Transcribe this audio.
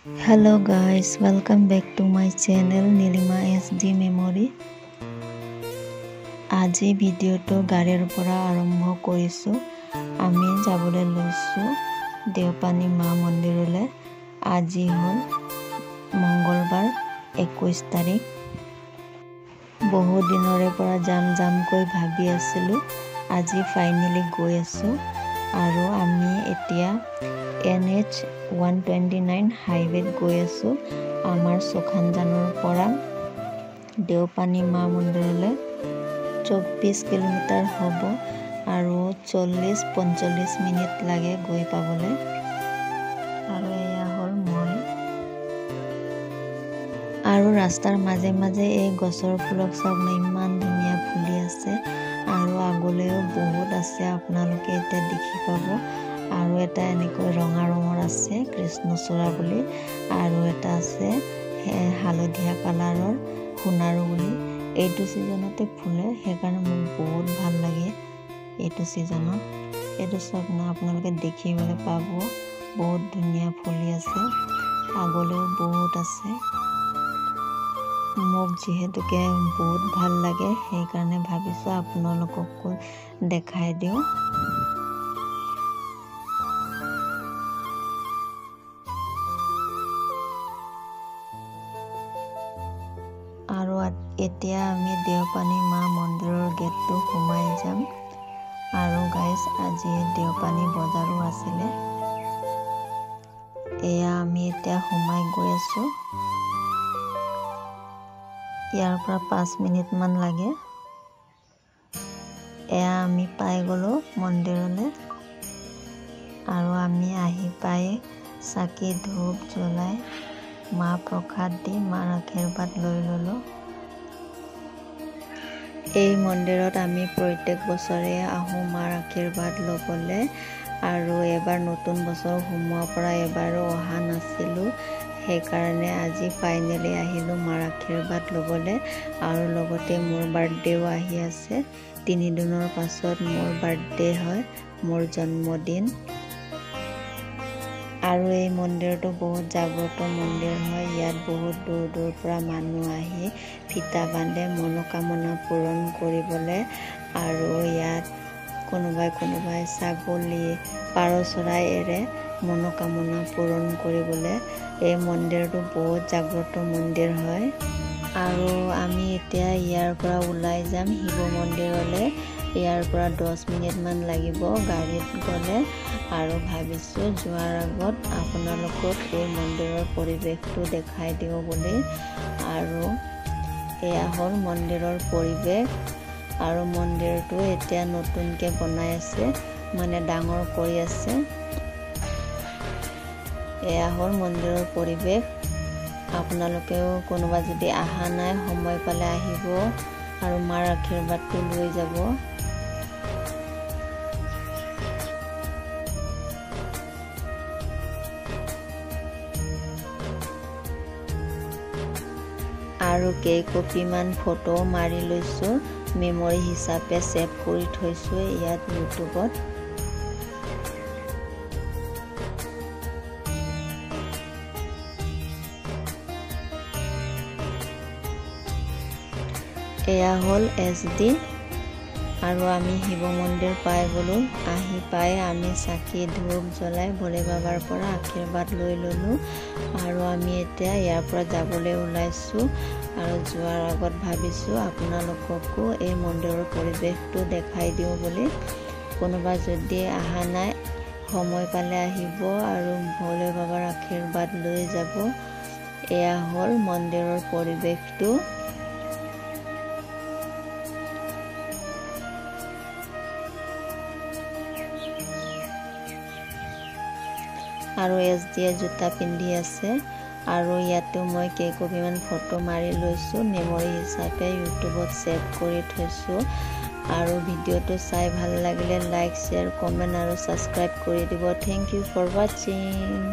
Hello guys, welcome back to my channel Nilima SD Memory. আজি ভিডিওটো গাড়ীৰ পৰা আৰম্ভ কৰিছো। আমি যাবলৈ লৈছো দেওপানী মা মন্দিৰলৈ। আজি হ'ল মঙ্গলবাৰ 21 তাৰিখ। বহু দিনৰে পৰা যামকৈ ভাবি আছিলো। আজি ফাইনেলি গৈ আছো আৰু আমি এতিয়া NH 129 হাইৱেত গৈ আছো। আমাৰ চখানজানৰ পৰা দেওপানী মা মন্দিৰলৈ 24 কিলোমিটাৰ হ'ব আৰু 40-45 মিনিট লাগে গৈ পাবলৈ। আৰু এয়া হ'ল মই। আৰু ৰাস্তাৰ মাজে মাজে এই গছৰ ফুলক চাওক না, ইমান ধুনীয়া ফুলি আছে আৰু আগলৈও বহুত আছে, আপোনালোকে এতিয়া দেখি পাব। আৰু এটা এনেকৈ ৰঙা ৰঙৰ আছে কৃষ্ণচূড়া বুলি, আৰু এটা আছে হালধীয়া কালাৰৰ সোণাৰু বুলি। এইটো ছিজনতে ফুলে, সেইকাৰণে মোক বহুত ভাল লাগে এইটো ছিজনত। এইটো চাওক না, আপোনালোকে দেখিবলৈ পাব, বহুত ধুনীয়া ফুলি আছে, আগলৈও বহুত আছে। মোক যিহেতুকে বহুত ভাল লাগে, সেইকাৰণে ভাবিছোঁ আপোনালোককো দেখাই দিওঁ। আৰু এতিয়া আমি দেওপানী মা মন্দিৰৰ গেটটো সোমাই যাম। আৰু গাইজ, আজি দেওপানী বজাৰো আছিলে। এয়া আমি এতিয়া সোমাই গৈ আছো। ইয়াৰ পৰা 5 মিনিটমান লাগে। এয়া আমি পাই গ'লো মন্দিৰলৈ। আৰু আমি আহি পাই চাকি ধূপ জ্বলাই মা প্ৰসাদ দি মাৰ আশীৰ্বাদ লৈ ল'লো। এই মন্দিৰত আমি প্ৰত্যেক বছৰে আহোঁ মাৰ আশীৰ্বাদ ল'বলৈ। আৰু এবাৰ নতুন বছৰ সোমোৱাৰ পৰা এবাৰো অহা নাছিলোঁ, সেইকাৰণে আজি ফাইনেলি আহিলোঁ মাৰ আশীৰ্বাদ ল'বলৈ। আৰু লগতে মোৰ বাৰ্থডেও আহি আছে। 3 দিনৰ পাছত মোৰ বাৰ্থডে হয়, মোৰ জন্মদিন। আৰু এই মন্দিৰটো বহুত জাগ্ৰত মন্দিৰ হয়। ইয়াত বহুত দূৰ দূৰৰ পৰা মানুহ আহি ফিতা বান্ধে মনোকামনা পূৰণ কৰিবলৈ। আৰু ইয়াত কোনোবাই ছাগলী, পাৰ চৰাই এৰে মনোকামনা পূৰণ কৰিবলৈ। এই মন্দিৰটো বহুত জাগ্ৰত মন্দিৰ হয়। আৰু আমি এতিয়া ইয়াৰ পৰা ওলাই যাম শিৱ মন্দিৰলৈ। ইয়াৰ পৰা 10 মিনিটমান লাগিব গাড়ীত গ'লে। আৰু ভাবিছোঁ যোৱাৰ আগত আপোনালোকক এই মন্দিৰৰ পৰিৱেশটো দেখাই দিওঁ বুলি। আৰু এয়া হ'ল মন্দিৰৰ পৰিৱেশ। আৰু মন্দিৰটো এতিয়া নতুনকৈ বনাই আছে, মানে ডাঙৰ কৰি আছে। এয়া হ'ল মন্দিৰৰ পৰিৱেশ। আপোনালোকেও কোনোবা যদি অহা নাই, সময় পালে আহিব আৰু মাৰ আশীৰ্বাদটো লৈ যাব। আৰু কেইকপিমান ফটো মাৰি লৈছোঁ, মেমৰি হিচাপে ছেভ কৰি থৈছোঁ ইয়াত ইউটিউবত। এয়া হ'ল SD। আৰু আমি শিৱ মন্দিৰ পাই গ'লোঁ। আহি পাই আমি চাকি ধূপ জ্বলাই ভোলে বাবাৰ পৰা আশীৰ্বাদ লৈ ল'লোঁ। আৰু আমি এতিয়া ইয়াৰ পৰা যাবলৈ ওলাইছোঁ। আৰু যোৱাৰ আগত ভাবিছোঁ আপোনালোককো এই মন্দিৰৰ পৰিৱেশটো দেখাই দিওঁ বুলি। কোনোবা যদি অহা নাই, সময় পালে আহিব আৰু ভোলে বাবাৰ আশীৰ্বাদ লৈ যাব। এয়া হ'ল মন্দিৰৰ পৰিৱেশটো। আৰু SD জোতা পিন্ধি আছে। আৰু ইয়াতো মই কেইকপিমান ফটো মাৰি লৈছোঁ, মেমৰি হিচাপে ইউটিউবত ছেভ কৰি থৈছোঁ। আৰু ভিডিঅ'টো চাই ভাল লাগিলে লাইক, শ্বেয়াৰ, কমেণ্ট আৰু ছাবস্ক্ৰাইব কৰি দিব। থেংক ইউ ফৰ ৱাচিং।